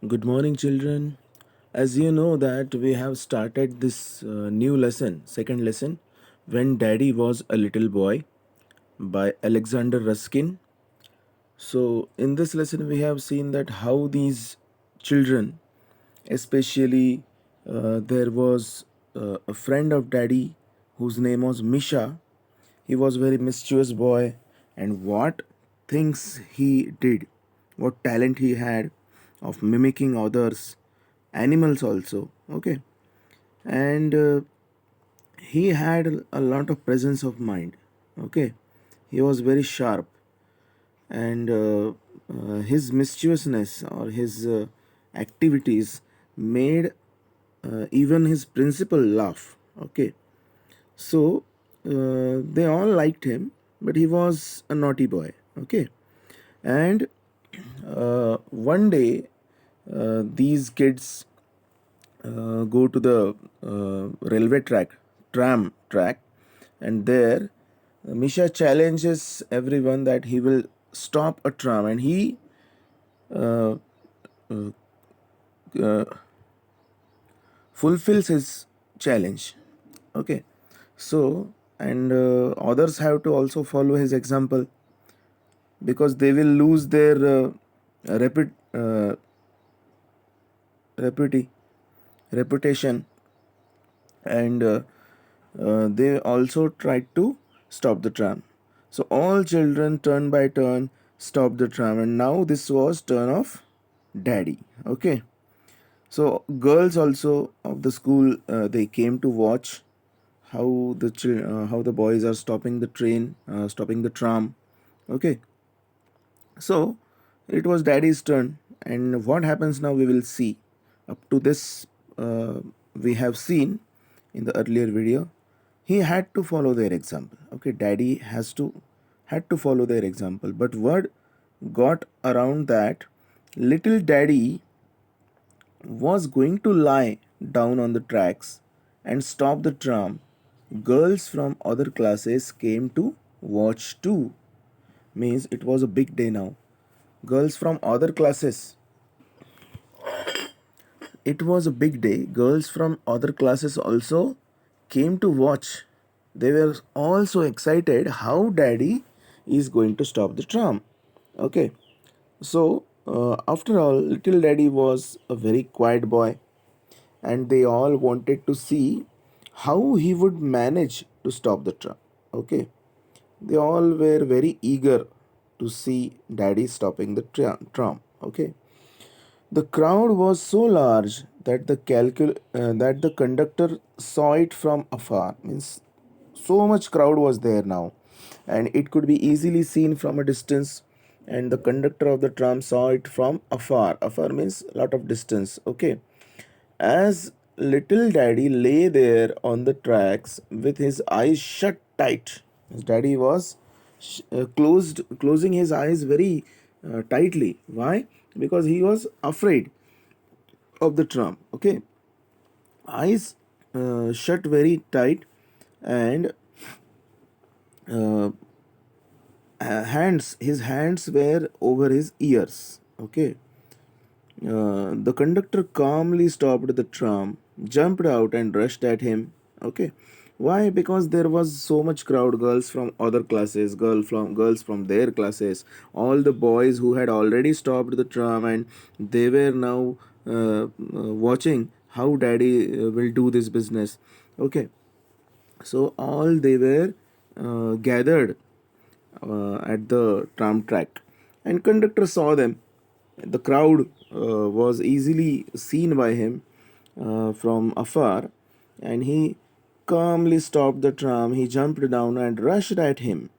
Good morning, children. As you know that we have started this new lesson, second lesson, When Daddy Was a Little Boy by Alexander Ruskin. So in this lesson we have seen that how these children, especially there was a friend of Daddy whose name was Misha. He was very mischievous boy, and what things he did, what talent he had of mimicking others, animals also. Okay, and he had a lot of presence of mind. Okay, he was very sharp, and his mischievousness or his activities made even his principal laugh. Okay, so they all liked him, but he was a naughty boy. Okay, and one day these kids go to the railway track, tram track, and there Misha challenges everyone that he will stop a tram, and he uh, uh, fulfills his challenge. Okay, so and others have to also follow his example because they will lose their reputi- reputation, and they also tried to stop the tram. So all children turn by turn stopped the tram, and now this was turn of Daddy. Okay, so girls also of the school, they came to watch how how the boys are stopping the train, stopping the tram. Okay, so it was Daddy's turn, and what happens now we will see. Up to this, we have seen in the earlier video. He had to follow their example. Okay, Daddy had to follow their example. But word got around that little Daddy was going to lie down on the tracks and stop the tram. Girls from other classes came to watch too. Means it was a big day now. Girls from other classes, it was a big day. Girls from other classes also came to watch. They were all so excited how Daddy is going to stop the tram. Okay, so after all, little Daddy was a very quiet boy, and they all wanted to see how he would manage to stop the tram. Okay, they all were very eager to see Daddy stopping the tram. Okay, the crowd was so large that that the conductor saw it from afar. Means so much crowd was there now, and it could be easily seen from a distance. And the conductor of the tram saw it from afar. Afar means a lot of distance. Okay, as little Daddy lay there on the tracks with his eyes shut tight. His daddy was closing his eyes very tightly. Why? Because he was afraid of the tram. Okay, eyes shut very tight, and uh, his hands were over his ears. Okay, the conductor calmly stopped the tram, jumped out, and rushed at him. Okay, why? Because there was so much crowd, girls from other classes, girls from their classes, all the boys who had already stopped the tram, and they were now watching how Daddy will do this business. Okay, so all they were gathered at the tram track, and conductor saw them. The crowd was easily seen by him from afar, and he calmly stopped the tram. He jumped down and rushed at him,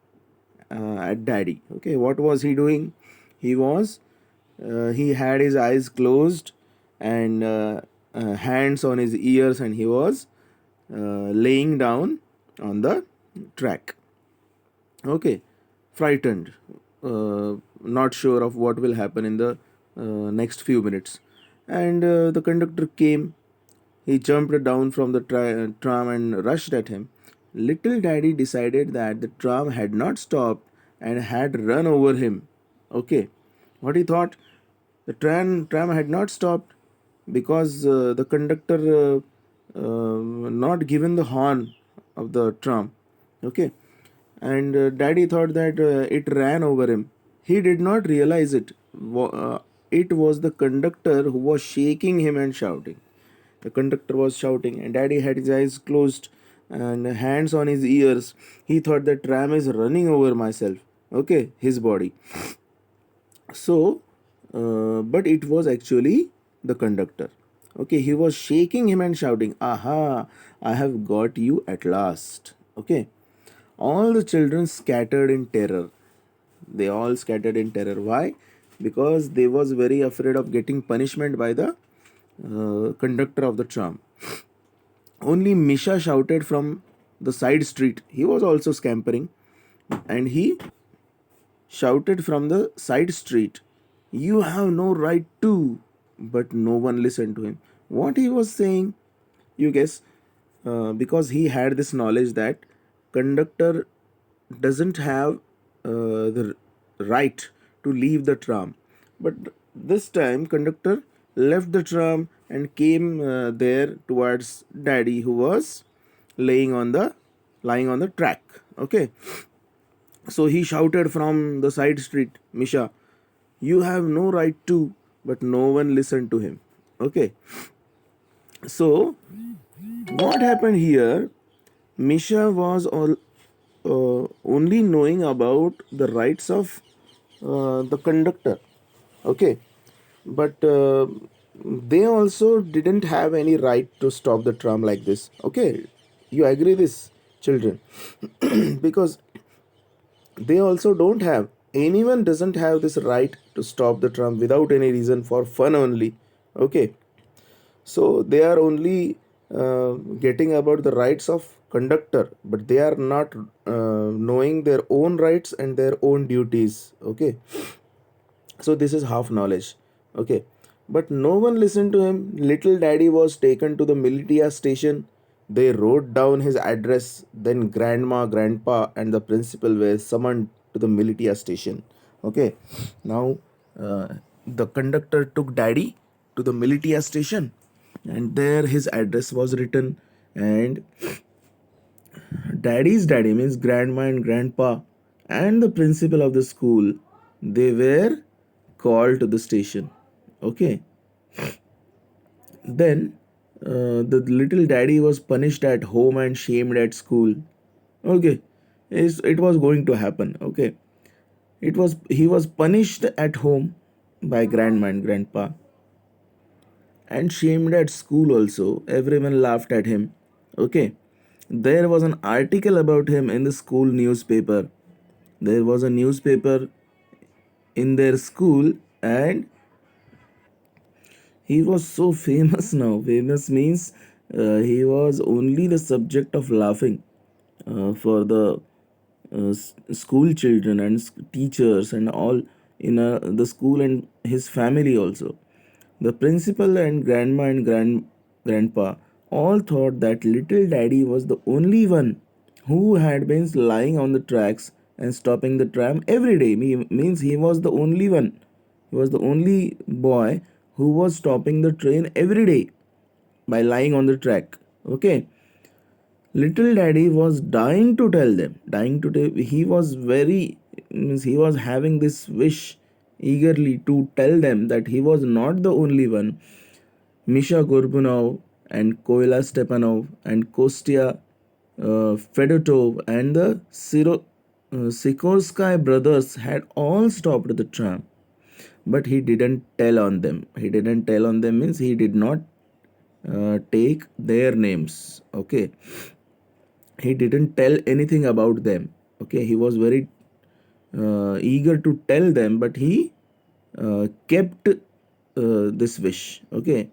at Daddy. Okay, what was he doing? He was he had his eyes closed and hands on his ears, and he was laying down on the track. Okay, frightened, not sure of what will happen in the next few minutes. And the conductor came. He jumped down from the tram and rushed at him. Little Daddy decided that the tram had not stopped and had run over him. Okay, what he thought? The tram had not stopped because the conductor not given the horn of the tram. Okay, and daddy thought that it ran over him. He did not realize it. It was the conductor who was shaking him and shouting. The conductor was shouting, and daddy had his eyes closed and hands on his ears. He thought the tram is running over myself. Okay, his body. So, but it was actually the conductor. Okay, he was shaking him and shouting, "Aha, I have got you at last." Okay, all the children scattered in terror. They all scattered in terror. Why? Because they was very afraid of getting punishment by the conductor of the tram. Only Misha shouted from the side street. He was also scampering, and he shouted from the side street, "You have no right to." But no one listened to him. What he was saying, you guess, because he had this knowledge that conductor doesn't have the right to leave the tram. But this time, conductor left the tram and came there towards daddy, who was laying on the lying on the track. Okay, so he shouted from the side street, "Misha, you have no right to." But no one listened to him. Okay, so what happened here? Misha was only knowing about the rights of the conductor. Okay, but they also didn't have any right to stop the tram like this. Okay, you agree this, children? Because they also don't have, anyone doesn't have this right to stop the tram without any reason, for fun only. Okay, so they are only getting about the rights of conductor, but they are not knowing their own rights and their own duties. Okay, so this is half knowledge. Okay, but no one listened to him. Little daddy was taken to the militia station. They wrote down his address. Then grandma, grandpa, and the principal were summoned to the militia station. Okay, now the conductor took daddy to the militia station, and there his address was written. And daddy's daddy means grandma and grandpa and the principal of the school, they were called to the station. Okay, then the little daddy was punished at home and shamed at school. Okay, it was going to happen. Okay, he was punished at home by grandma and grandpa and shamed at school also. Everyone laughed at him. Okay, there was an article about him in the school newspaper. There was a newspaper in their school, and he was so famous now. Famous means he was only the subject of laughing for the school children and teachers and all in the school and his family also. The principal and grandma and grandpa all thought that little daddy was the only one who had been lying on the tracks and stopping the tram every day. Means he was the only one. He was the only boy who was stopping the train every day by lying on the track. Okay. Little daddy was dying to tell them. Dying to tell. He was very, means he was having this wish eagerly to tell them that he was not the only one. Misha Gorbunov and Koila Stepanov and Kostya Fedotov and the Sikorsky brothers had all stopped the tram, but he didn't tell on them. He didn't tell on them means he did not take their names. Okay, he didn't tell anything about them. Okay, he was very eager to tell them, but he kept this wish. Okay,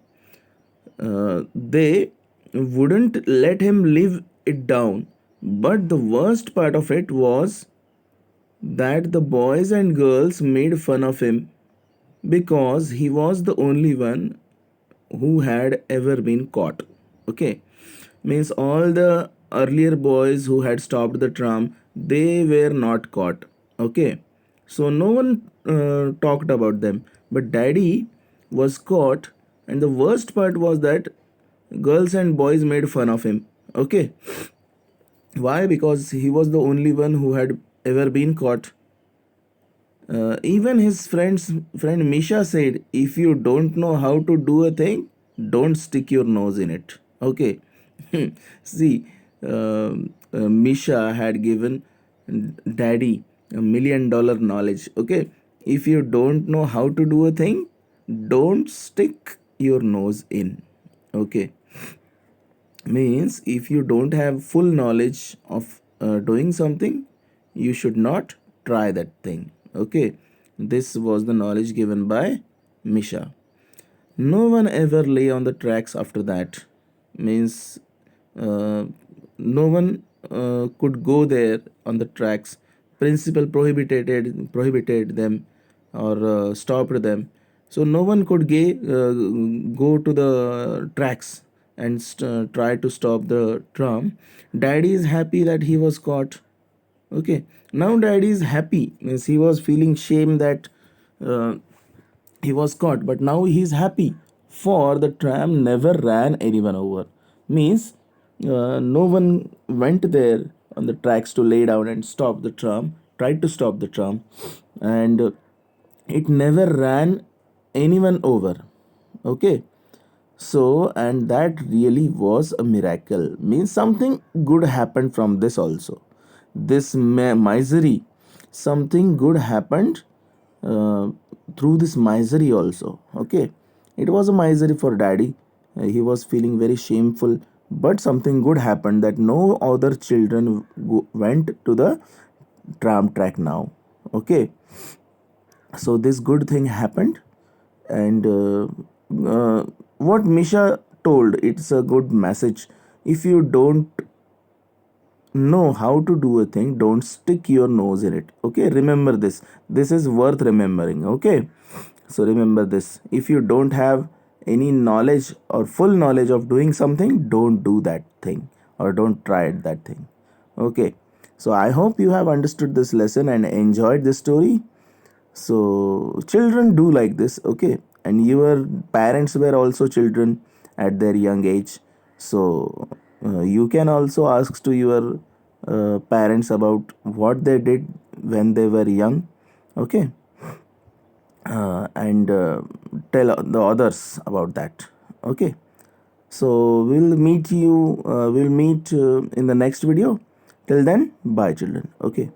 they wouldn't let him live it down. But the worst part of it was that the boys and girls made fun of him because he was the only one who had ever been caught. Okay, means all the earlier boys who had stopped the tram, they were not caught. Okay, so no one talked about them. but daddy was caught, and the worst part was that girls and boys made fun of him. Okay, why? Because he was the only one who had ever been caught. Even his friend Misha said, if you don't know how to do a thing, don't stick your nose in it. Okay. See, Misha had given daddy $1 million knowledge. Okay. If you don't know how to do a thing, don't stick your nose in. Okay. Means if you don't have full knowledge of doing something, you should not try that thing. Okay, this was the knowledge given by Misha. No one ever lay on the tracks after that. Means uh, no one could go there on the tracks. Principal prohibited them or stopped them. So no one could go to the tracks and try to stop the tram. Daddy is happy that he was caught. Okay, now daddy is happy. Means he was feeling shame that uh, he was caught, but now he is happy, for the tram never ran anyone over. Means no one went there on the tracks to lay down and stop the tram, tried to stop the tram, and it never ran anyone over. Okay, so, and that really was a miracle. Means something good happened from this also. This misery, something good happened uh, through this misery also. Okay, it was a misery for daddy. He was feeling very shameful, but something good happened that no other children went to the tram track now. Okay, so this good thing happened, and what Misha told, it's a good message. If you don't know how to do a thing, don't stick your nose in it. Okay, remember this. This is worth remembering. Okay, so remember this. If you don't have any knowledge or full knowledge of doing something, don't do that thing or don't try it, that thing. Okay, so I hope you have understood this lesson and enjoyed this story. So children do like this. Okay, and your parents were also children at their young age. So you can also ask to your parents about what they did when they were young. Okay, and tell the others about that. Okay, so we'll meet in the next video. Till then, bye children. Okay.